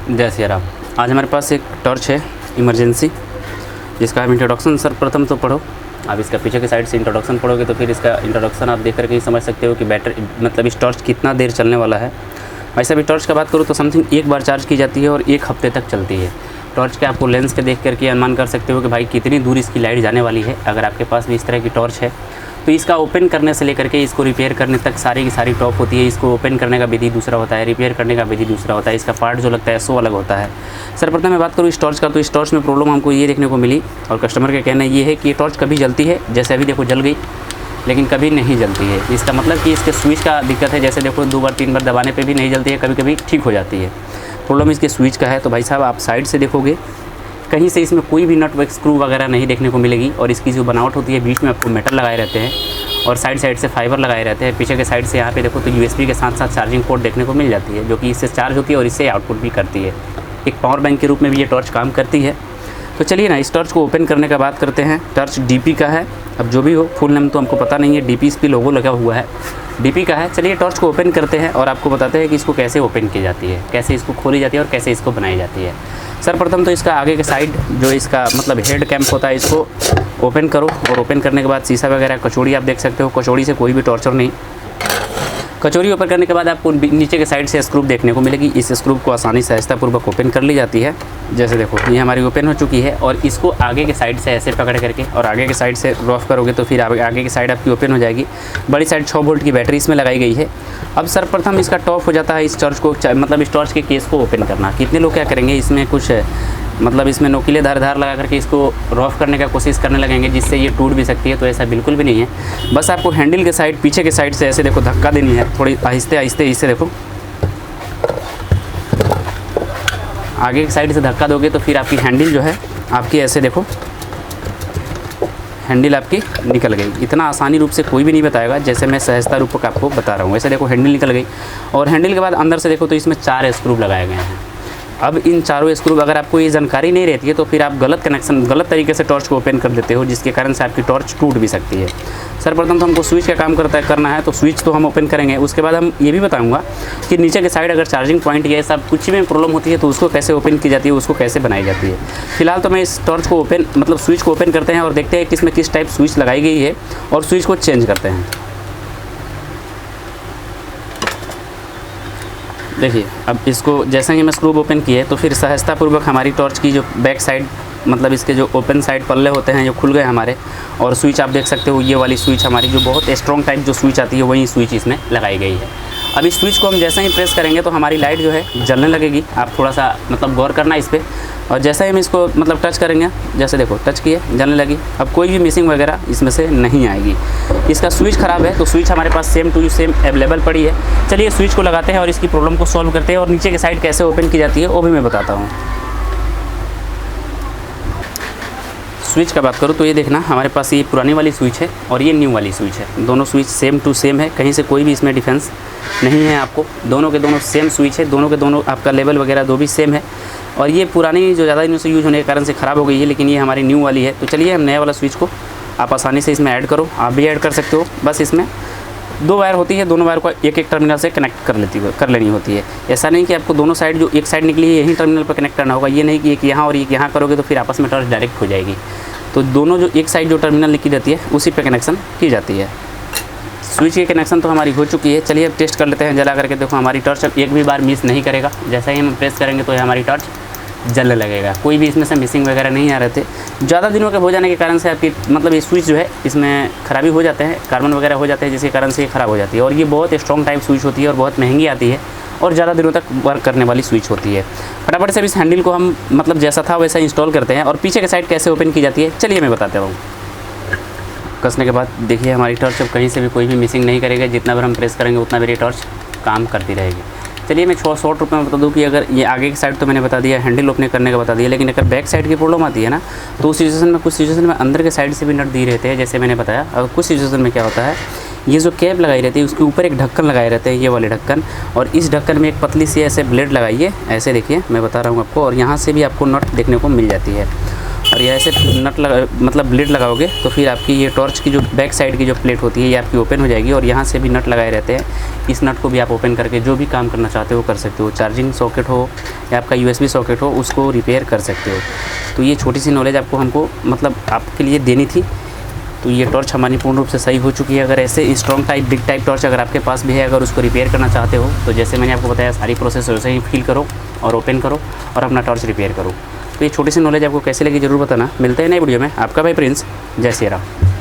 जय श्री राम। आज हमारे पास एक टॉर्च है इमरजेंसी, जिसका हम इंट्रोडक्शन सर्वप्रथम तो पढ़ो। आप इसका पीछे की साइड से इंट्रोडक्शन पढ़ोगे तो फिर इसका इंट्रोडक्शन आप देख करके ही समझ सकते हो कि बैटरी मतलब इस टॉर्च कितना देर चलने वाला है। वैसे भी टॉर्च का बात करूँ तो समथिंग एक बार चार्ज की जाती है और 1 हफ्ते तक चलती है। टॉर्च के आपको लेंस के देख करके अनुमान कर सकते हो कि भाई कितनी दूर इसकी लाइट जाने वाली है। अगर आपके पास भी इस तरह की टॉर्च है तो इसका ओपन करने से लेकर के इसको रिपेयर करने तक सारी की सारी टॉप होती है। इसको ओपन करने का विधि दूसरा होता है, रिपेयर करने का विधि दूसरा होता है, इसका पार्ट जो लगता है सो अलग होता है। सर्वप्रथम मैं बात करूँ इस टॉर्च का, तो इस टॉर्च में प्रॉब्लम हमको ये देखने को मिली और कस्टमर का कहना ये है कि ये टॉर्च कभी जलती है, जैसे अभी देखो जल गई, लेकिन कभी नहीं जलती है। इसका मतलब कि इसके स्विच का दिक्कत है। जैसे देखो 2 बार 3 बार दबाने पे भी नहीं जलती है, कभी कभी ठीक हो जाती है। प्रॉब्लम इसके स्विच का है। तो भाई साहब आप साइड से देखोगे कहीं से इसमें कोई भी नट व स्क्रू वगैरह नहीं देखने को मिलेगी। और इसकी जो बनावट होती है बीच में आपको मेटल लगाए रहते हैं और साइड से फाइबर लगाए रहते हैं। पीछे के साइड से यहाँ पे देखो तो USB के साथ साथ चार्जिंग पोर्ट देखने को मिल जाती है, जो कि इससे चार्ज होती है और इससे आउटपुट भी करती है। एक पावर बैंक के रूप में भी ये टॉर्च काम करती है। तो चलिए ना इस टॉर्च को ओपन करने का बात करते हैं। टॉर्च DP का है, अब जो भी हो फुल नेम तो हमको पता नहीं है, DP इस पर लोगो लगा हुआ है, DP का है। चलिए टॉर्च को ओपन करते हैं और आपको बताते हैं कि इसको कैसे ओपन की जाती है, कैसे इसको खोली जाती है और कैसे इसको बनाई जाती है। सर्वप्रथम तो इसका आगे के साइड जो इसका मतलब हेड कैंप होता है इसको ओपन करो और ओपन करने के बाद शीशा वगैरह कचौड़ी आप देख सकते हो। कचौड़ी से कोई भी टॉर्चर नहीं। कचौरी ओपन करने के बाद आपको नीचे के साइड से स्क्रू देखने को मिलेगी। इस स्क्रू को आसानी से आहिस्तापूर्वक ओपन कर ली जाती है। जैसे देखो ये हमारी ओपन हो चुकी है और इसको आगे के साइड से ऐसे पकड़ करके और आगे के साइड से रॉफ करोगे तो फिर आगे की साइड आपकी ओपन हो जाएगी। बड़ी साइड 6 वोल्ट की बैटरी इसमें लगाई गई है। अब सर्वप्रथम इसका टॉप हो जाता है इस टॉर्च को मतलब इस टॉर्च के केस को ओपन करना। कितने लोग क्या करेंगे, इसमें कुछ मतलब इसमें नोकीले धार लगा करके इसको रॉफ करने का कोशिश करने लगेंगे, जिससे ये टूट भी सकती है। तो ऐसा बिल्कुल भी नहीं है। बस आपको हैंडल के साइड पीछे के साइड से ऐसे देखो धक्का देनी है, थोड़ी आहिस्ते आहिस्ते इससे देखो आगे की साइड से धक्का दोगे तो फिर आपकी हैंडल जो है आपकी ऐसे देखो हैंडल आपकी निकल गई। इतना आसानी रूप से कोई भी नहीं बताएगा जैसे मैं सहजता रूप आपको बता रहा हूँ। ऐसे देखो हैंडल निकल गई और हैंडल के बाद अंदर से देखो तो इसमें 4 स्क्रू लगाए गए हैं। अब इन चारों स्क्रू अगर आपको ये जानकारी नहीं रहती है तो फिर आप गलत तरीके से टॉर्च को ओपन कर देते हो, जिसके कारण से आपकी टॉर्च टूट भी सकती है। सर्वप्रथम तो हमको स्विच का काम करना है, तो स्विच तो हम ओपन करेंगे। उसके बाद हम ये भी बताऊंगा कि नीचे के साइड अगर चार्जिंग पॉइंट ये सब कुछ भी प्रॉब्लम होती है तो उसको कैसे ओपन की जाती है, उसको कैसे बनाई जाती है। फिलहाल तो मैं इस टॉर्च को स्विच को ओपन करते हैं और देखते हैं कि इसमें किस टाइप स्विच लगाई गई है और स्विच को चेंज करते हैं। देखिए अब इसको जैसा ही मैं स्क्रू ओपन किए तो फिर सहजतापूर्वक हमारी टॉर्च की जो बैक साइड मतलब इसके जो ओपन साइड पल्ले होते हैं जो खुल गए हमारे। और स्विच आप देख सकते हो ये वाली स्विच हमारी जो बहुत स्ट्रॉन्ग टाइप जो स्विच आती है वही स्विच इसमें लगाई गई है। अब इस स्विच को हम जैसे ही प्रेस करेंगे तो हमारी लाइट जो है जलने लगेगी। आप थोड़ा सा गौर करना इस पर। और जैसे ही हम इसको टच करेंगे, जैसे देखो टच किए जलने लगी। अब कोई भी मिसिंग वगैरह इसमें से नहीं आएगी। इसका स्विच ख़राब है तो स्विच हमारे पास सेम टू सेम अवेलेबल पड़ी है। चलिए स्विच को लगाते हैं और इसकी प्रॉब्लम को सॉल्व करते हैं और नीचे की साइड कैसे ओपन की जाती है वो भी मैं बताता हूँ। स्विच का बात करूँ तो ये देखना हमारे पास ये पुरानी वाली स्विच है और ये न्यू वाली स्विच है। दोनों स्विच सेम टू सेम है, कहीं से कोई भी इसमें डिफरेंस नहीं है आपको। दोनों के दोनों सेम स्विच है, दोनों के दोनों आपका लेवल वगैरह दो भी सेम है। और ये पुरानी जो ज़्यादा दिनों से यूज़ होने के कारण से ख़राब हो गई है, लेकिन ये हमारी न्यू वाली है। तो चलिए हम नया वाला स्विच को आप आसानी से इसमें ऐड करो, आप भी ऐड कर सकते हो। बस इसमें 2 वायर होती है, दोनों वायर को एक टर्मिनल से कनेक्ट कर लेनी होती है। ऐसा नहीं कि आपको दोनों साइड जो एक साइड निकली है यही टर्मिनल पर कनेक्ट करना होगा। ये नहीं कि एक यहाँ और एक यहाँ करोगे तो फिर आपस में टॉर्च डायरेक्ट हो जाएगी। तो दोनों जो एक साइड जो टर्मिनल निकली रहती है उसी पे कनेक्शन की जाती है। स्विच की कनेक्शन तो हमारी हो चुकी है। चलिए अब टेस्ट कर लेते हैं जला करके। देखो हमारी टॉर्च अब एक भी बार मिस नहीं करेगा। जैसे ही हम प्रेस करेंगे तो हमारी टॉर्च जलने लगेगा। कोई भी इसमें से मिसिंग वगैरह नहीं आ रहे थे। ज़्यादा दिनों के हो जाने के कारण से आपकी ये स्विच जो है इसमें खराबी हो जाते हैं, कार्बन वगैरह हो जाते हैं, जिसके कारण से ये ख़राब हो जाती है। और ये बहुत स्ट्रॉन्ग टाइप स्विच होती है और बहुत महंगी आती है और ज़्यादा दिनों तक वर्क करने वाली स्विच होती है। फटाफट से इस हैंडल को हम जैसा था वैसा इंस्टॉल करते हैं और पीछे के साइड कैसे ओपन की जाती है चलिए मैं बताता हूँ। कसने के बाद देखिए हमारी टॉर्च अब कहीं से भी कोई भी मिसिंग नहीं करेगा। जितना बार हम प्रेस करेंगे उतना मेरी टॉर्च काम करती रहेगी। चलिए मैं शॉर्ट रूप में बता दूं कि अगर ये आगे की साइड तो मैंने बता दिया, हैंडल ओपन करने का बता दिया, लेकिन अगर बैक साइड की प्रॉब्लम आती है ना तो उस सिचुएशन में कुछ सिचुएशन में अंदर के साइड से भी नट दिए रहते हैं, जैसे मैंने बताया। और कुछ सिचुएशन में क्या होता है, ये जो कैप लगाई रहती है उसके ऊपर एक ढक्कन लगाए रहते हैं, ये वाले ढक्कन। और इस ढक्कन में एक पतली सी ऐसे ब्लेड लगाइए, ऐसे देखिए मैं बता रहा हूँ आपको। और यहाँ से भी आपको नट देखने को मिल जाती है। और ये ऐसे नट लगा मतलब ब्लेड लगाओगे तो फिर आपकी ये टॉर्च की जो बैक साइड की जो प्लेट होती है ये आपकी ओपन हो जाएगी, और यहाँ से भी नट लगाए रहते हैं। इस नट को भी आप ओपन करके जो भी काम करना चाहते हो कर सकते हो। चार्जिंग सॉकेट हो या आपका USB सॉकेट हो उसको रिपेयर कर सकते हो। तो ये छोटी सी नॉलेज आपको हमको मतलब आपके लिए देनी थी। तो ये टॉर्च हमारी पूर्ण रूप से सही हो चुकी है। अगर ऐसे strong type big type torch अगर आपके पास भी है, अगर उसको रिपेयर करना चाहते हो तो जैसे मैंने आपको बताया सारी प्रोसेस वैसे ही फील करो और ओपन करो और अपना टॉर्च रिपेयर करो। तो ये छोटी सी नॉलेज आपको कैसे लगी ज़रूर बताना। मिलते हैं नए वीडियो में। आपका भाई प्रिंस। जय श्री राम।